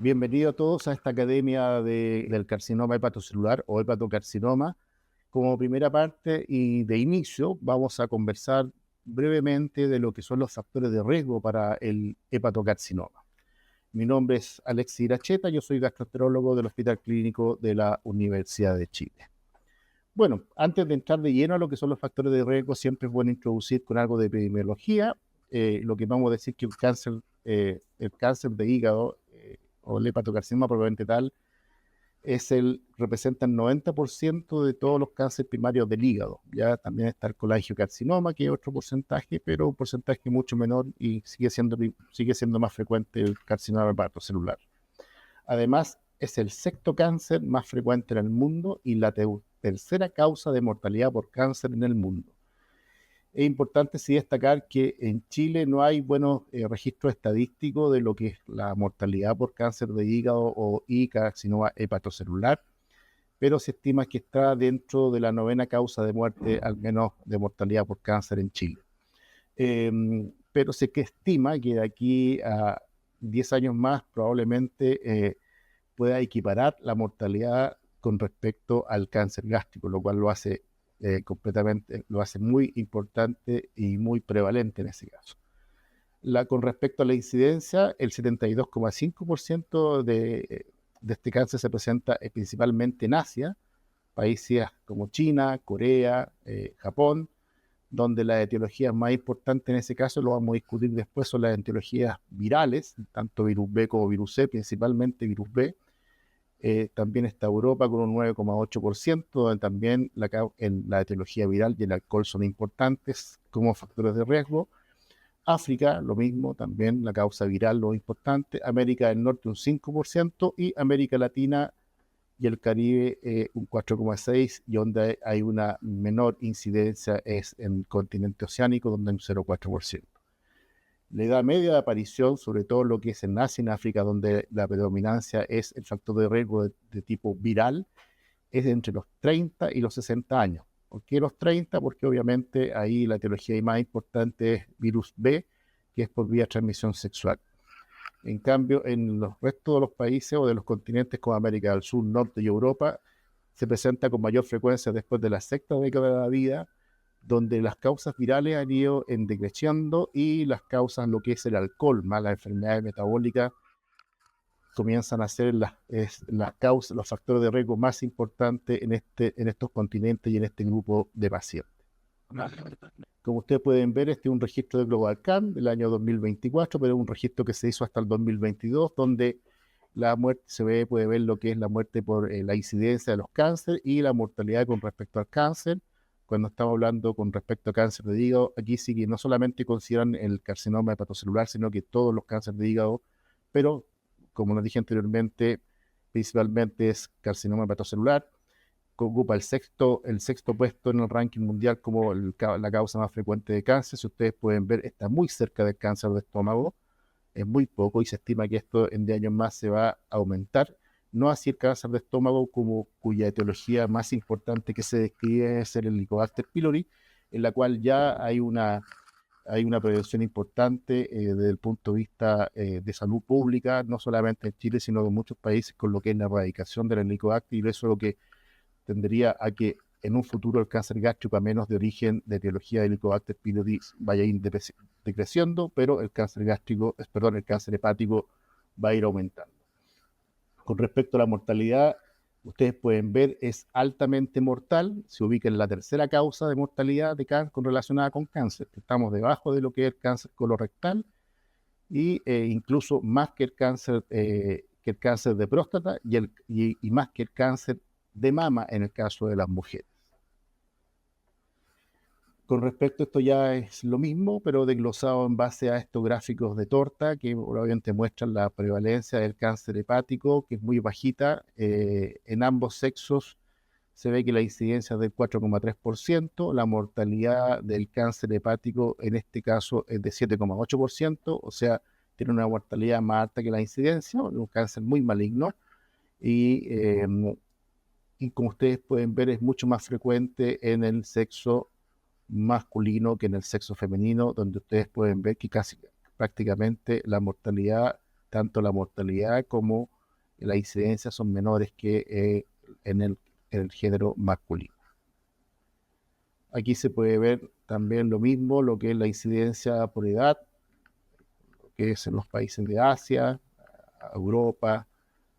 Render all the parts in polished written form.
Bienvenidos a todos a esta academia del carcinoma hepatocelular o hepatocarcinoma. Como primera parte y de inicio, vamos a conversar brevemente de lo que son los factores de riesgo para el hepatocarcinoma. Mi nombre es Alexis Iracheta, yo soy gastroenterólogo del Hospital Clínico de la Universidad de Chile. Bueno, antes de entrar de lleno a lo que son los factores de riesgo, siempre es bueno introducir con algo de epidemiología. Lo que vamos a decir que el cáncer de hígado o el hepatocarcinoma probablemente tal, representa el 90% de todos los cánceres primarios del hígado. Ya también está el colangiocarcinoma, que es otro porcentaje, pero un porcentaje mucho menor y sigue siendo más frecuente el carcinoma hepatocelular. Además, es el sexto cáncer más frecuente en el mundo y la tercera causa de mortalidad por cáncer en el mundo. Es importante sí destacar que en Chile no hay buenos registros estadísticos de lo que es la mortalidad por cáncer de hígado y carcinoma hepatocelular, pero se estima que está dentro de la novena causa de muerte, al menos de mortalidad por cáncer en Chile. Pero se estima que de aquí a 10 años más probablemente pueda equiparar la mortalidad con respecto al cáncer gástrico, lo cual lo hace lo hace muy importante y muy prevalente en ese caso. Con respecto a la incidencia, el 72,5% de este cáncer se presenta principalmente en Asia, países como China, Corea, Japón, donde las etiologías más importantes en ese caso, lo vamos a discutir después, son las etiologías virales, tanto virus B como virus C, principalmente virus B. También está Europa con un 9,8%, donde también la etiología viral y el alcohol son importantes como factores de riesgo. África, lo mismo, también la causa viral lo importante. América del Norte un 5% y América Latina y el Caribe un 4,6%, y donde hay una menor incidencia es en el continente oceánico, donde hay un 0,4%. La edad media de aparición, sobre todo lo que es en Asia y en África, donde la predominancia es el factor de riesgo de tipo viral, es entre los 30 y los 60 años. ¿Por qué los 30? Porque obviamente ahí la etiología más importante es virus B, que es por vía de transmisión sexual. En cambio, en los restos de los países o de los continentes como América del Sur, Norte y Europa, se presenta con mayor frecuencia después de la sexta década de la vida, donde las causas virales han ido decreciendo y las causas, lo que es el alcohol, más las enfermedades metabólicas, comienzan a ser los factores de riesgo más importantes en estos continentes y en este grupo de pacientes. Como ustedes pueden ver, este es un registro de GlobalCan del año 2024, pero es un registro que se hizo hasta el 2022, donde la muerte puede ver lo que es la muerte por la incidencia de los cánceres y la mortalidad con respecto al cáncer. Cuando estamos hablando con respecto a cáncer de hígado, aquí sí que no solamente consideran el carcinoma hepatocelular, sino que todos los cánceres de hígado, pero como nos dije anteriormente, principalmente es carcinoma hepatocelular, que ocupa el sexto puesto en el ranking mundial como la causa más frecuente de cáncer. Si ustedes pueden ver, está muy cerca del cáncer de estómago, es muy poco y se estima que esto en 10 años más se va a aumentar. No así el cáncer de estómago, cuya etiología más importante que se describe es el Helicobacter pylori, en la cual ya hay una prevención importante desde el punto de vista de salud pública, no solamente en Chile, sino en muchos países, con lo que es la erradicación del Helicobacter, y eso es lo que tendría a que en un futuro el cáncer gástrico, a menos de origen de etiología de Helicobacter pylori, vaya a ir decreciendo, pero el cáncer el cáncer hepático va a ir aumentando. Con respecto a la mortalidad, ustedes pueden ver, es altamente mortal, se ubica en la tercera causa de mortalidad de cáncer relacionada con cáncer. Estamos debajo de lo que es el cáncer colorectal y incluso más que el cáncer de próstata y más que el cáncer de mama en el caso de las mujeres. Con respecto a esto ya es lo mismo, pero desglosado en base a estos gráficos de torta que obviamente muestran la prevalencia del cáncer hepático, que es muy bajita. En ambos sexos se ve que la incidencia es del 4,3%, la mortalidad del cáncer hepático en este caso es de 7,8%, o sea, tiene una mortalidad más alta que la incidencia, un cáncer muy maligno. Y como ustedes pueden ver, es mucho más frecuente en el sexo masculino que en el sexo femenino, donde ustedes pueden ver que casi prácticamente la mortalidad tanto la mortalidad como la incidencia son menores que en el género masculino. Aquí se puede ver también lo mismo, lo que es la incidencia por edad, que es en los países de Asia, Europa,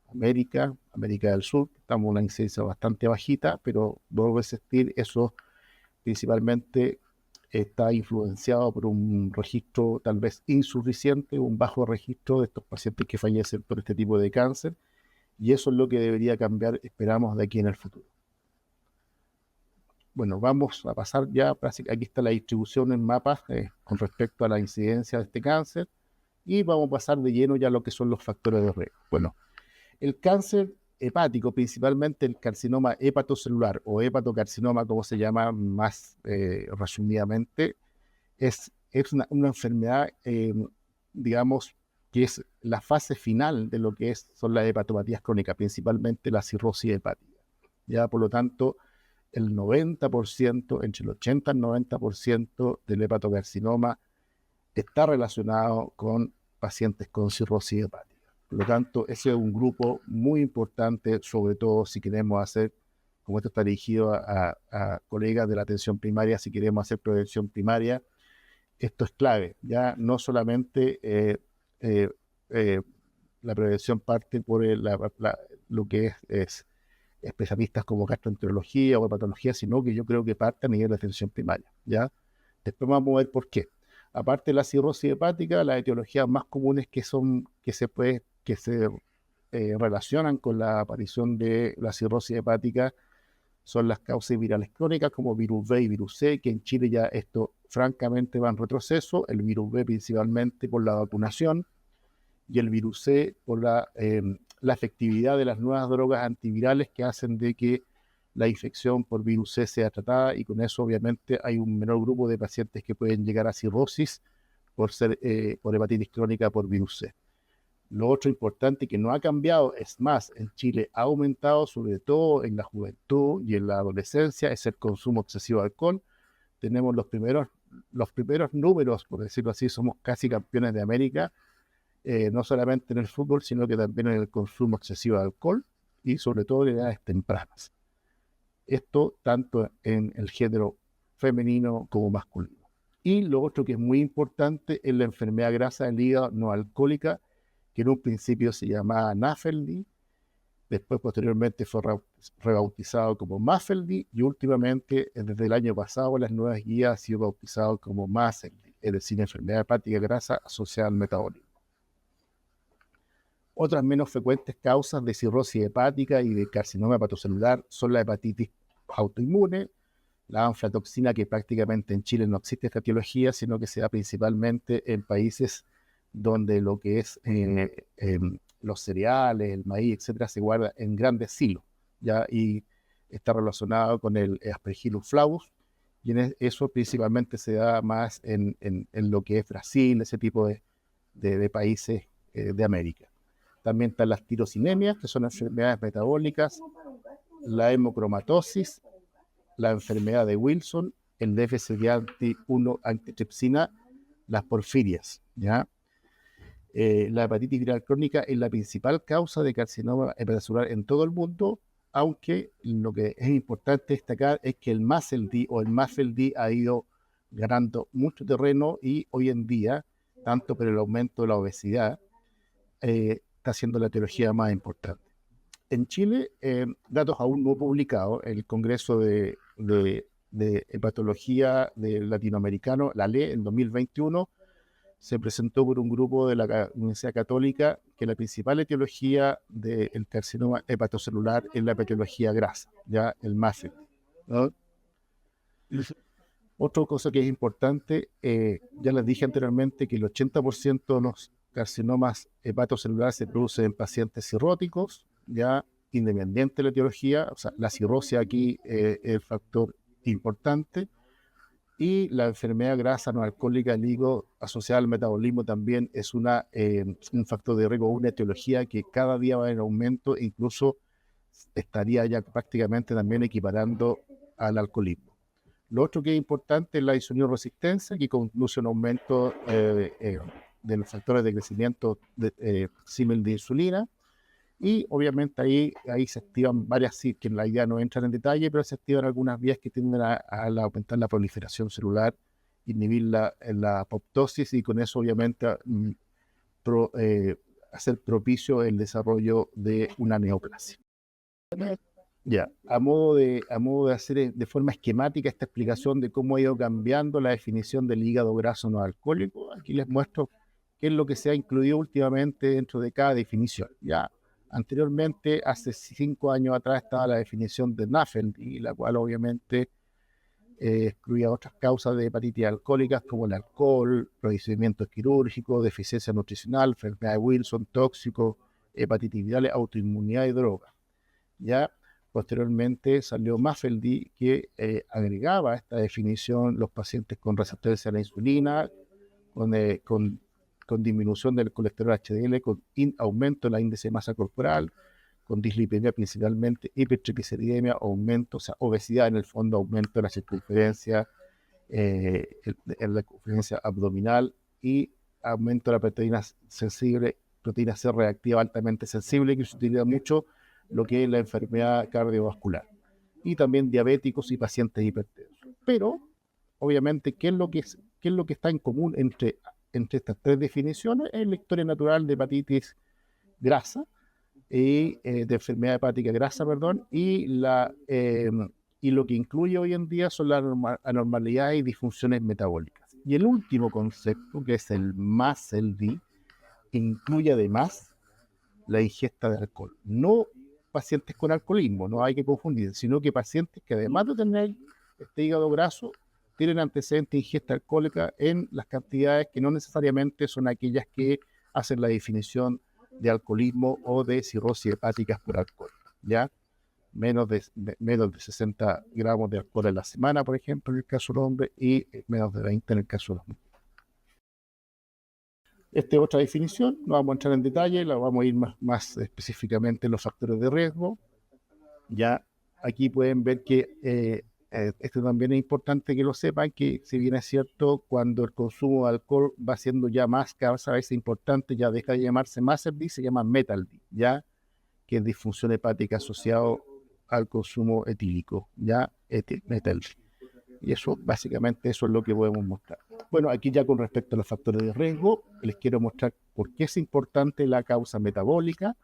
América del Sur. Estamos en una incidencia bastante bajita, pero vuelvo a insistir, eso principalmente está influenciado por un registro tal vez insuficiente, un bajo registro de estos pacientes que fallecen por este tipo de cáncer, y eso es lo que debería cambiar, esperamos, de aquí en el futuro. Bueno, vamos a pasar ya, aquí está la distribución en mapas con respecto a la incidencia de este cáncer, y vamos a pasar de lleno ya a lo que son los factores de riesgo. Bueno, el cáncer hepático, principalmente el carcinoma hepatocelular o hepatocarcinoma, como se llama más resumidamente, es una enfermedad, digamos, que es la fase final de lo que son las hepatopatías crónicas, principalmente la cirrosis hepática. Ya, por lo tanto, el 90%, entre el 80 y el 90% del hepatocarcinoma está relacionado con pacientes con cirrosis hepática. Por lo tanto, ese es un grupo muy importante, sobre todo si queremos hacer, como esto está dirigido a colegas de la atención primaria, si queremos hacer prevención primaria, esto es clave. Ya no solamente la prevención parte por lo que es especialistas como gastroenterología o hepatología, sino que yo creo que parte a nivel de atención primaria, ¿ya? Después vamos a ver por qué. Aparte de la cirrosis hepática, las etiologías más comunes que se relacionan con la aparición de la cirrosis hepática son las causas virales crónicas como virus B y virus C, que en Chile ya esto francamente va en retroceso, el virus B principalmente por la vacunación y el virus C por la efectividad de las nuevas drogas antivirales que hacen de que la infección por virus C sea tratada, y con eso obviamente hay un menor grupo de pacientes que pueden llegar a cirrosis por hepatitis crónica por virus C. Lo otro importante que no ha cambiado, es más, en Chile ha aumentado sobre todo en la juventud y en la adolescencia, es el consumo excesivo de alcohol. Tenemos los primeros números, por decirlo así, somos casi campeones de América, no solamente en el fútbol, sino que también en el consumo excesivo de alcohol y sobre todo en edades tempranas. Esto tanto en el género femenino como masculino. Y lo otro que es muy importante es la enfermedad grasa del hígado no alcohólica, que en un principio se llamaba NAFLD, después posteriormente fue rebautizado como MASLD, y últimamente, desde el año pasado, las nuevas guías ha sido bautizado como MASLD, es decir, enfermedad hepática grasa asociada al metabolismo. Otras menos frecuentes causas de cirrosis hepática y de carcinoma hepatocelular son la hepatitis autoinmune, la aflatoxina, que prácticamente en Chile no existe esta etiología, sino que se da principalmente en países donde lo que es los cereales, el maíz, etcétera, se guarda en grandes silos, ¿ya? Y está relacionado con el Aspergillus flavus, y eso principalmente se da más en lo que es Brasil, ese tipo de países de América. También están las tirosinemias, que son enfermedades metabólicas, la hemocromatosis, la enfermedad de Wilson, el déficit de antitripsina, las porfirias, ¿ya? La hepatitis viral crónica es la principal causa de carcinoma hepatocelular en todo el mundo, aunque lo que es importante destacar es que el MASLD o el MAFLD ha ido ganando mucho terreno, y hoy en día, tanto por el aumento de la obesidad, está siendo la etiología más importante. En Chile, datos aún no publicados, el Congreso de Hepatología Latinoamericano, la LE, en 2021, se presentó por un grupo de la Universidad Católica que la principal etiología del carcinoma hepatocelular es la etiología grasa, ya el MASLD, ¿no? Otra cosa que es importante, ya les dije anteriormente que el 80% de los carcinomas hepatocelulares se producen en pacientes cirróticos, ya independiente de la etiología, o sea, la cirrosis aquí es el factor importante, y la enfermedad grasa no alcohólica del hígado asociada al metabolismo también es un factor de riesgo, una etiología que cada día va en aumento, incluso estaría ya prácticamente también equiparando al alcoholismo. Lo otro que es importante es la insulinoresistencia, que conduce a un aumento de los factores de crecimiento símil de insulina. Y obviamente ahí se activan varias, sí, que en la idea no entran en detalle, pero se activan algunas vías que tienden a aumentar la proliferación celular, inhibir la apoptosis y con eso obviamente hacer propicio el desarrollo de una neoplasia. Ya, a modo de hacer de forma esquemática esta explicación de cómo ha ido cambiando la definición del hígado graso no alcohólico, aquí les muestro qué es lo que se ha incluido últimamente dentro de cada definición. Ya, anteriormente, hace 5 años atrás, estaba la definición de NAFLD, la cual obviamente excluía otras causas de hepatitis alcohólicas como el alcohol, procedimientos quirúrgicos, deficiencia nutricional, enfermedad de Wilson, tóxico, hepatitis virales, autoinmunidad y droga. Ya posteriormente salió MAFLD que agregaba a esta definición los pacientes con resistencia a la insulina, con disminución del colesterol HDL, con aumento de la índice de masa corporal, con dislipidemia principalmente, hipertrigliceridemia, aumento, o sea, obesidad en el fondo, aumento de la circunferencia, en la circunferencia abdominal y aumento de la proteína sensible, proteína C reactiva altamente sensible, que se utiliza mucho lo que es la enfermedad cardiovascular. Y también diabéticos y pacientes hipertensos. Pero, obviamente, ¿qué es lo que está en común entre estas tres definiciones? Es la historia natural de hepatitis grasa, de enfermedad hepática grasa, perdón, y lo que incluye hoy en día son las anormalidades y disfunciones metabólicas. Y el último concepto, que es el MASLD, incluye además la ingesta de alcohol. No pacientes con alcoholismo, no hay que confundir, sino que pacientes que además de tener este hígado graso, tienen antecedentes de ingesta alcohólica en las cantidades que no necesariamente son aquellas que hacen la definición de alcoholismo o de cirrosis hepáticas por alcohol, ¿ya? Menos de 60 gramos de alcohol en la semana, por ejemplo, en el caso del hombre, y menos de 20 en el caso de los mujeres. Esta es otra definición, no vamos a entrar en detalle, la vamos a ir más específicamente en los factores de riesgo. Ya aquí pueden ver que esto también es importante que lo sepan, que si bien es cierto, cuando el consumo de alcohol va siendo ya más cada vez importante, ya deja de llamarse MASLD, se llama METALD, ya que es disfunción hepática asociado al consumo etílico, ya METALD. Y eso, básicamente, eso es lo que podemos mostrar. Bueno, aquí ya con respecto a los factores de riesgo, les quiero mostrar por qué es importante la causa metabólica,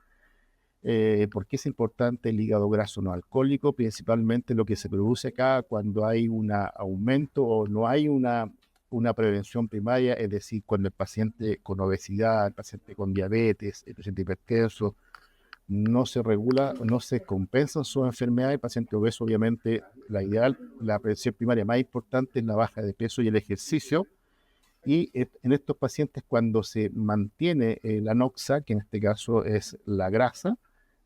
por qué es importante el hígado graso no alcohólico, principalmente lo que se produce acá cuando hay un aumento o no hay una prevención primaria, es decir, cuando el paciente con obesidad, el paciente con diabetes, el paciente hipertenso, no se regula, no se compensan sus enfermedades. El paciente obeso, obviamente, la prevención primaria más importante es la baja de peso y el ejercicio. Y en estos pacientes, cuando se mantiene la NOXA, que en este caso es la grasa,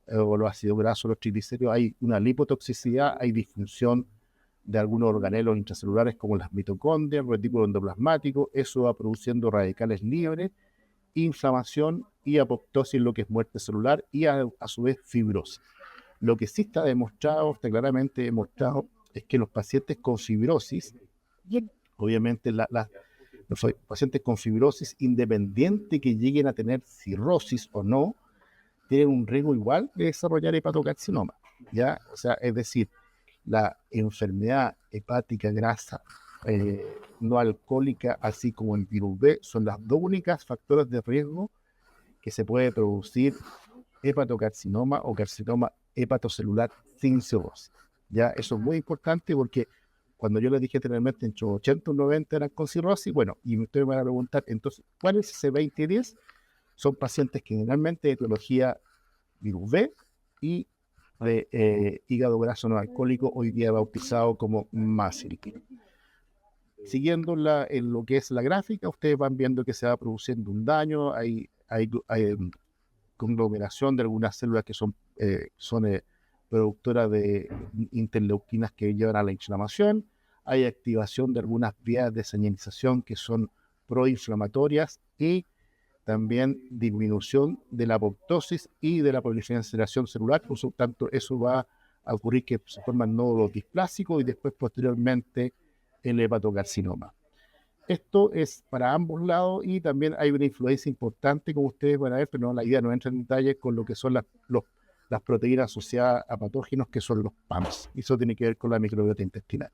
o los ácidos grasos, los triglicéridos, hay una lipotoxicidad, hay disfunción de algunos organelos intracelulares como las mitocondrias, el retículo endoplasmático. Eso va produciendo radicales libres, inflamación y apoptosis, lo que es muerte celular, y a su vez fibrosis. Lo que sí está demostrado, está claramente demostrado, es que los pacientes con fibrosis, obviamente los pacientes con fibrosis, independiente que lleguen a tener cirrosis o no, tienen un riesgo igual de desarrollar hepatocarcinoma, ¿ya? O sea, es decir, la enfermedad hepática grasa no alcohólica, así como el virus B, son las dos únicas factores de riesgo que se puede producir hepatocarcinoma o carcinoma hepatocelular sin cirrosis. Ya, eso es muy importante porque cuando yo les dije anteriormente, entre 80 y 90 eran con cirrosis, bueno, y ustedes me van a preguntar, entonces, ¿cuál es ese 20 y 10? Son pacientes que generalmente de etiología virus B y de hígado graso no alcohólico, hoy día bautizado como MASLD. Siguiendo en lo que es la gráfica, ustedes van viendo que se va produciendo un daño, hay conglomeración de algunas células que son productoras de interleuquinas que llevan a la inflamación, hay activación de algunas vías de señalización que son proinflamatorias y también disminución de la apoptosis y de la proliferación celular. Por lo tanto, eso va a ocurrir que se forman nódulos displásicos y después posteriormente el hepatocarcinoma. Esto es para ambos lados y también hay una influencia importante, como ustedes van a ver, pero no, la idea no entra en detalle con lo que son las proteínas asociadas a patógenos, que son los PAMs. Y eso tiene que ver con la microbiota intestinal.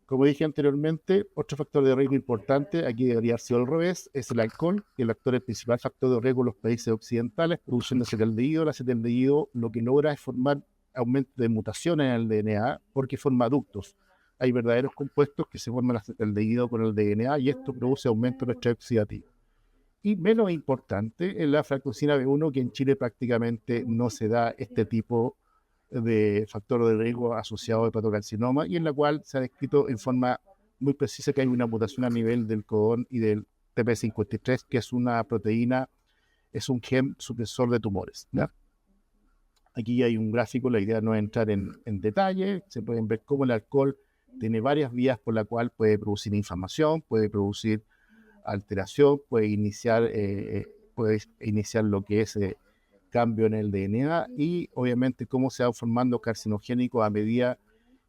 Como dije anteriormente, otro factor de riesgo importante, aquí debería haber sido al revés, es el alcohol, que el actor es el principal factor de riesgo en los países occidentales, producción de acetaldehído. El acetaldehído lo que logra es formar aumento de mutaciones en el DNA porque forma ductos. Hay verdaderos compuestos que se forman acetaldehído con el DNA y esto produce aumento de estrés oxidativo. Y menos importante es la fractosina B1, que en Chile prácticamente no se da este tipo de factor de riesgo asociado a hepatocarcinoma, y en la cual se ha descrito en forma muy precisa que hay una mutación a nivel del codón y del TP53, que es una proteína, es un gen supresor de tumores, ¿ya? Aquí hay un gráfico, la idea no es entrar en detalle, se pueden ver cómo el alcohol tiene varias vías por la cual puede producir inflamación, puede producir alteración, puede iniciar lo que es cambio en el DNA, y obviamente cómo se va formando carcinogénico a medida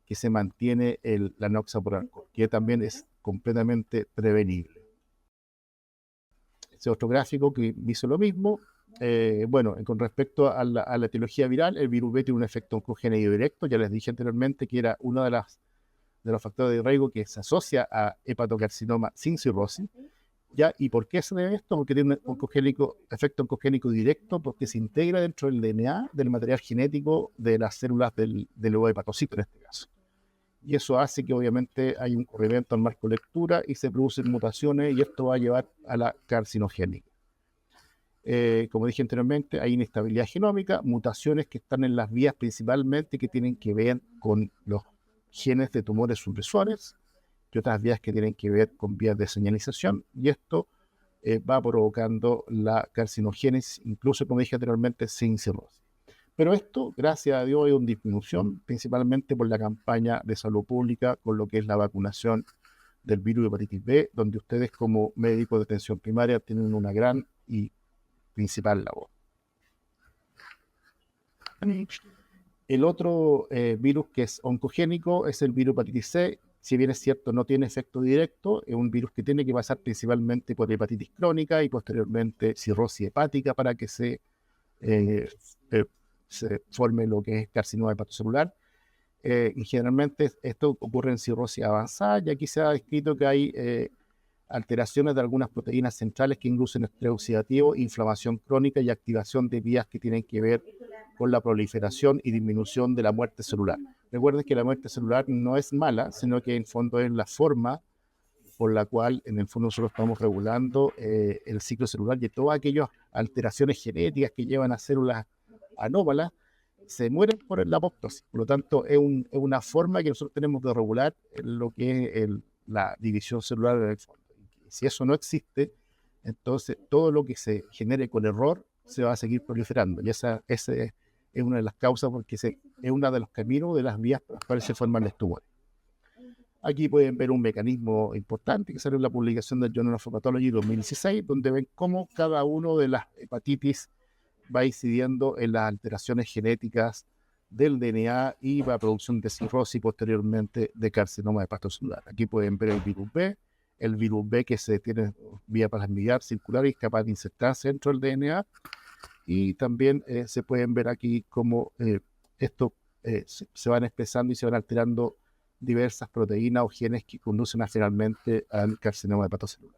que se mantiene la anoxia por alcohol, que también es completamente prevenible. Este otro gráfico que dice lo mismo. Bueno, con respecto a la etiología viral, el virus B tiene un efecto oncogénico directo. Ya les dije anteriormente que era uno de los factores de riesgo que se asocia a hepatocarcinoma sin cirrosis. ¿Ya? ¿Y por qué se debe esto? Porque tiene un efecto oncogénico directo, porque se integra dentro del DNA, del material genético de las células del hepatocito en este caso. Y eso hace que obviamente hay un corrimiento al marco de lectura y se producen mutaciones, y esto va a llevar a la carcinogénica. Como dije anteriormente, hay inestabilidad genómica, mutaciones que están en las vías principalmente que tienen que ver con los genes de tumores supresores, y otras vías que tienen que ver con vías de señalización, y esto va provocando la carcinogénesis, incluso, como dije anteriormente, sin cirrosis. Pero esto, gracias a Dios, hay una disminución, principalmente por la campaña de salud pública con lo que es la vacunación del virus de hepatitis B, donde ustedes como médicos de atención primaria tienen una gran y principal labor. El otro virus que es oncogénico es el virus hepatitis C. Si bien es cierto, no tiene efecto directo, es un virus que tiene que pasar principalmente por hepatitis crónica y posteriormente cirrosis hepática para que se forme lo que es carcinoma hepatocelular. Y generalmente esto ocurre en cirrosis avanzada, y aquí se ha descrito que hay alteraciones de algunas proteínas centrales que inducen estrés oxidativo, inflamación crónica y activación de vías que tienen que ver con la proliferación y disminución de la muerte celular. Recuerden que la muerte celular no es mala, sino que en el fondo es la forma por la cual en el fondo nosotros estamos regulando el ciclo celular, y todas aquellas alteraciones genéticas que llevan a células anómalas se mueren por la apoptosis. Por lo tanto, es una forma que nosotros tenemos de regular lo que es la división celular en el fondo. Si eso no existe, entonces todo lo que se genere con error se va a seguir proliferando, y esa es una de las causas, porque es uno de los caminos, de las vías por las cuales se forman los tumores. Aquí pueden ver un mecanismo importante que salió en la publicación del Journal of Hepatology 2016, donde ven cómo cada uno de las hepatitis va incidiendo en las alteraciones genéticas del DNA y la producción de cirrosis y posteriormente de carcinoma hepatocelular. Aquí pueden ver el virus B que se tiene vía plasmidar circular y es capaz de insertarse dentro del DNA, y también se pueden ver aquí cómo esto se van expresando y se van alterando diversas proteínas o genes que conducen finalmente al carcinoma hepatocelular.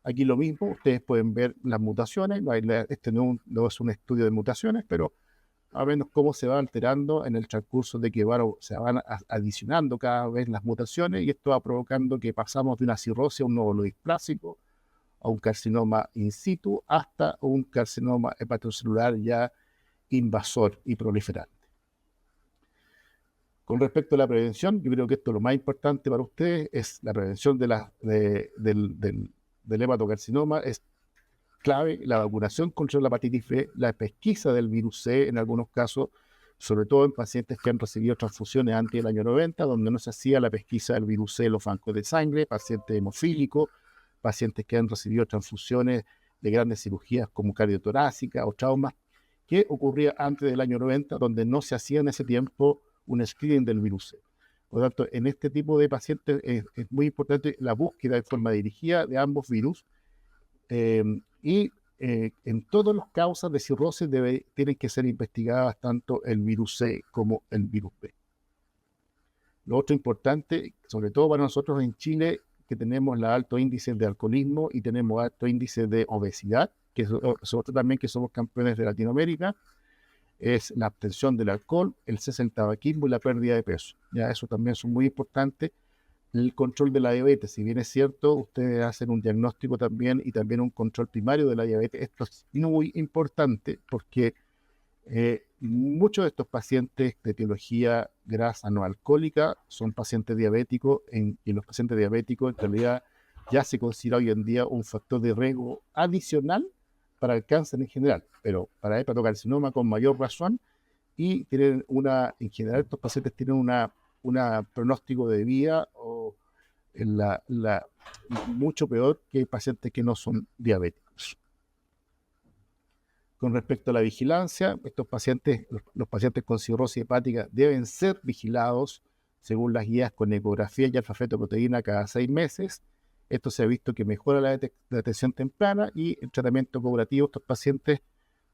Aquí lo mismo, ustedes pueden ver las mutaciones. Este no es un estudio de mutaciones, pero a ver cómo se va alterando en el transcurso de que se van adicionando cada vez las mutaciones, y esto va provocando que pasamos de una cirrosis a un nódulo displásico, a un carcinoma in situ, hasta un carcinoma hepatocelular ya invasor y proliferante. Con respecto a la prevención, yo creo que esto es lo más importante para ustedes, es la prevención del hepatocarcinoma. Es clave la vacunación contra la hepatitis B, la pesquisa del virus C en algunos casos, sobre todo en pacientes que han recibido transfusiones antes del año 90, donde no se hacía la pesquisa del virus C en los bancos de sangre, pacientes hemofílicos, pacientes que han recibido transfusiones de grandes cirugías como cardiotorácica o traumas, que ocurría antes del año 90, donde no se hacía en ese tiempo un screening del virus C. Por lo tanto, en este tipo de pacientes es muy importante la búsqueda de forma dirigida de ambos virus en todas las causas de cirrosis tienen que ser investigadas tanto el virus C como el virus B. Lo otro importante, sobre todo para nosotros en Chile, que tenemos el alto índice de alcoholismo y tenemos alto índice de obesidad, que nosotros también que somos campeones de Latinoamérica, es la abstención del alcohol, el cese del tabaquismo y la pérdida de peso. Ya eso también son muy importantes. El control de la diabetes, si bien es cierto, ustedes hacen un diagnóstico también y también un control primario de la diabetes. Esto es muy importante porque muchos de estos pacientes de etiología grasa no alcohólica son pacientes diabéticos y los pacientes diabéticos en realidad ya se considera hoy en día un factor de riesgo adicional para el cáncer en general, pero para el hepatocarcinoma con mayor razón, y tienen en general estos pacientes tienen una pronóstico de vida mucho peor que pacientes que no son diabéticos. Con respecto a la vigilancia, estos pacientes, los pacientes con cirrosis hepática deben ser vigilados según las guías con ecografía y alfa-fetoproteína cada 6 meses. Esto se ha visto que mejora la detección temprana y el tratamiento curativo de estos pacientes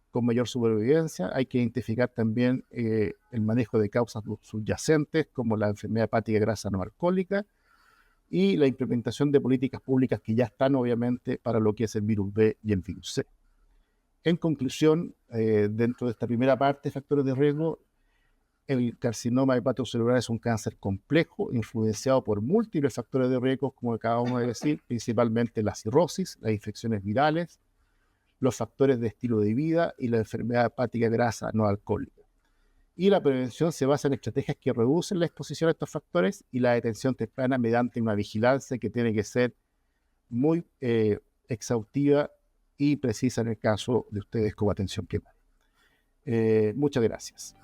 con mayor supervivencia. Hay que identificar también el manejo de causas subyacentes como la enfermedad hepática grasa no alcohólica y la implementación de políticas públicas que ya están obviamente para lo que es el virus B y el virus C. En conclusión, dentro de esta primera parte de factores de riesgo, el carcinoma hepatocelular es un cáncer complejo, influenciado por múltiples factores de riesgo, como acabamos de decir, principalmente la cirrosis, las infecciones virales, los factores de estilo de vida y la enfermedad hepática grasa no alcohólica. Y la prevención se basa en estrategias que reducen la exposición a estos factores y la detención temprana mediante una vigilancia que tiene que ser muy exhaustiva y precisa en el caso de ustedes como atención primaria. Muchas gracias.